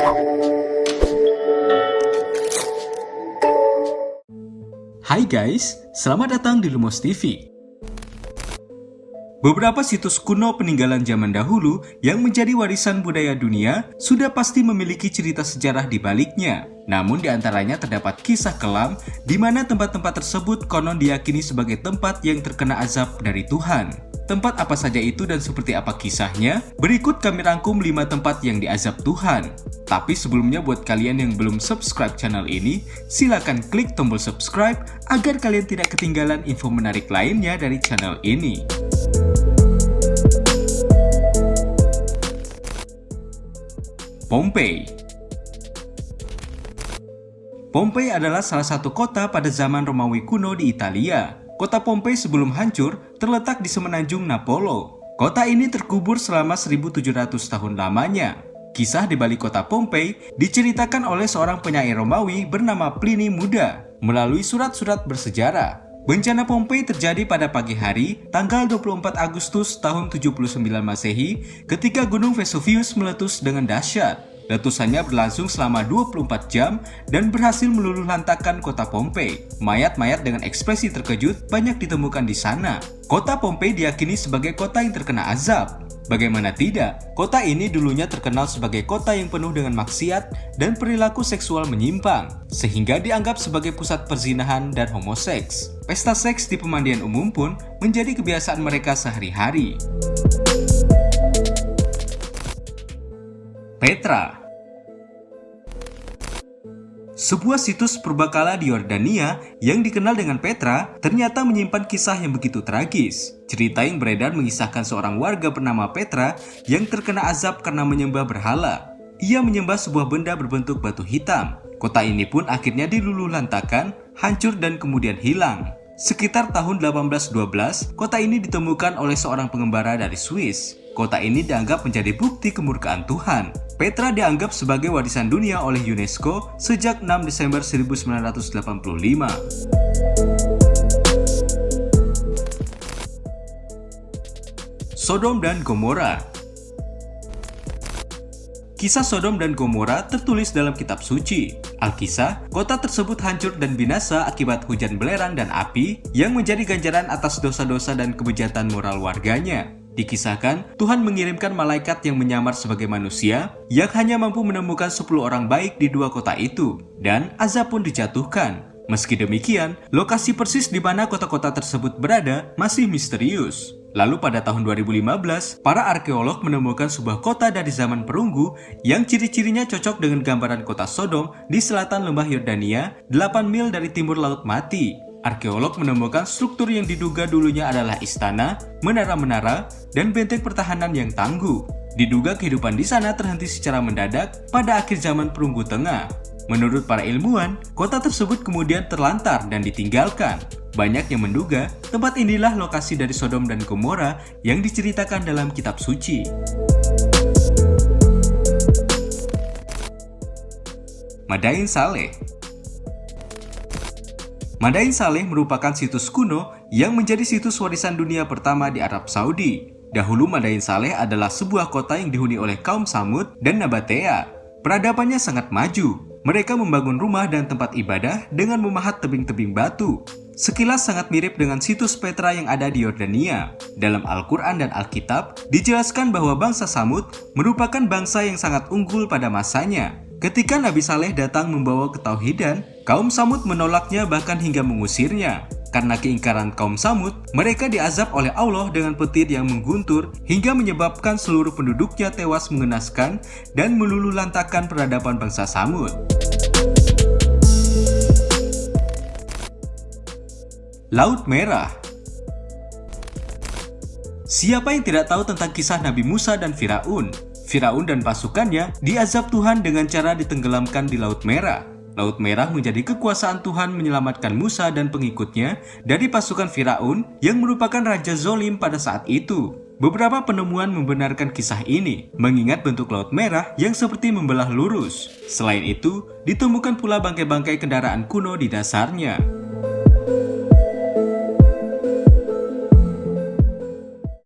Hai guys, selamat datang di Lumos TV. Beberapa situs kuno peninggalan zaman dahulu yang menjadi warisan budaya dunia sudah pasti memiliki cerita sejarah di baliknya. Namun di antaranya terdapat kisah kelam di mana tempat-tempat tersebut konon diyakini sebagai tempat yang terkena azab dari Tuhan. Tempat apa saja itu dan seperti apa kisahnya? Berikut kami rangkum 5 tempat yang diazab Tuhan. Tapi sebelumnya buat kalian yang belum subscribe channel ini, silakan klik tombol subscribe agar kalian tidak ketinggalan info menarik lainnya dari channel ini. Pompei. Pompei adalah salah satu kota pada zaman Romawi kuno di Italia. Kota Pompei sebelum hancur terletak di semenanjung Napolo. Kota ini terkubur selama 1700 tahun lamanya. Kisah di balik kota Pompei diceritakan oleh seorang penyair Romawi bernama Pliny Muda melalui surat-surat bersejarah. Bencana Pompei terjadi pada pagi hari, tanggal 24 Agustus tahun 79 Masehi, ketika Gunung Vesuvius meletus dengan dahsyat. Letusannya berlangsung selama 24 jam dan berhasil meluluhlantakkan kota Pompei. Mayat-mayat dengan ekspresi terkejut banyak ditemukan di sana. Kota Pompei diyakini sebagai kota yang terkena azab. Bagaimana tidak, kota ini dulunya terkenal sebagai kota yang penuh dengan maksiat dan perilaku seksual menyimpang, sehingga dianggap sebagai pusat perzinahan dan homoseks. Pesta seks di pemandian umum pun menjadi kebiasaan mereka sehari-hari. Petra. Sebuah situs purbakala di Yordania yang dikenal dengan Petra ternyata menyimpan kisah yang begitu tragis. Cerita yang beredar mengisahkan seorang warga bernama Petra yang terkena azab karena menyembah berhala. Ia menyembah sebuah benda berbentuk batu hitam. Kota ini pun akhirnya diluluhlantakkan, hancur dan kemudian hilang. Sekitar tahun 1812, kota ini ditemukan oleh seorang pengembara dari Swiss. Kota ini dianggap menjadi bukti kemurkaan Tuhan. Petra dianggap sebagai warisan dunia oleh UNESCO sejak 6 Desember 1985. Sodom dan Gomora. Kisah Sodom dan Gomora tertulis dalam kitab suci. Alkisah, kota tersebut hancur dan binasa akibat hujan belerang dan api yang menjadi ganjaran atas dosa-dosa dan kebejatan moral warganya. Dikisahkan, Tuhan mengirimkan malaikat yang menyamar sebagai manusia yang hanya mampu menemukan 10 orang baik di 2 kota itu, dan azab pun dijatuhkan. Meski demikian, lokasi persis di mana kota-kota tersebut berada masih misterius. Lalu pada tahun 2015, para arkeolog menemukan sebuah kota dari zaman perunggu yang ciri-cirinya cocok dengan gambaran kota Sodom di selatan lembah Yordania, 8 mil dari timur Laut Mati. Arkeolog menemukan struktur yang diduga dulunya adalah istana, menara-menara, dan benteng pertahanan yang tangguh. Diduga kehidupan di sana terhenti secara mendadak pada akhir zaman perunggu tengah. Menurut para ilmuwan, kota tersebut kemudian terlantar dan ditinggalkan. Banyak yang menduga tempat inilah lokasi dari Sodom dan Gomora yang diceritakan dalam kitab suci. Madain Saleh. Madain Saleh merupakan situs kuno yang menjadi situs warisan dunia pertama di Arab Saudi. Dahulu Madain Saleh adalah sebuah kota yang dihuni oleh kaum Samud dan Nabatea. Peradabannya sangat maju. Mereka membangun rumah dan tempat ibadah dengan memahat tebing-tebing batu. Sekilas sangat mirip dengan situs Petra yang ada di Yordania. Dalam Al-Quran dan Alkitab, dijelaskan bahwa bangsa Samud merupakan bangsa yang sangat unggul pada masanya. Ketika Nabi Saleh datang membawa ketauhidan, kaum Samud menolaknya bahkan hingga mengusirnya. Karena keingkaran kaum Samud, mereka diazab oleh Allah dengan petir yang mengguntur hingga menyebabkan seluruh penduduknya tewas mengenaskan dan meluluhlantakkan peradaban bangsa Samud. Laut Merah. Siapa yang tidak tahu tentang kisah Nabi Musa dan Firaun? Firaun dan pasukannya diazab Tuhan dengan cara ditenggelamkan di Laut Merah. Laut Merah menjadi kekuasaan Tuhan menyelamatkan Musa dan pengikutnya dari pasukan Firaun yang merupakan raja zolim pada saat itu. Beberapa penemuan membenarkan kisah ini, mengingat bentuk Laut Merah yang seperti membelah lurus. Selain itu, ditemukan pula bangkai-bangkai kendaraan kuno di dasarnya.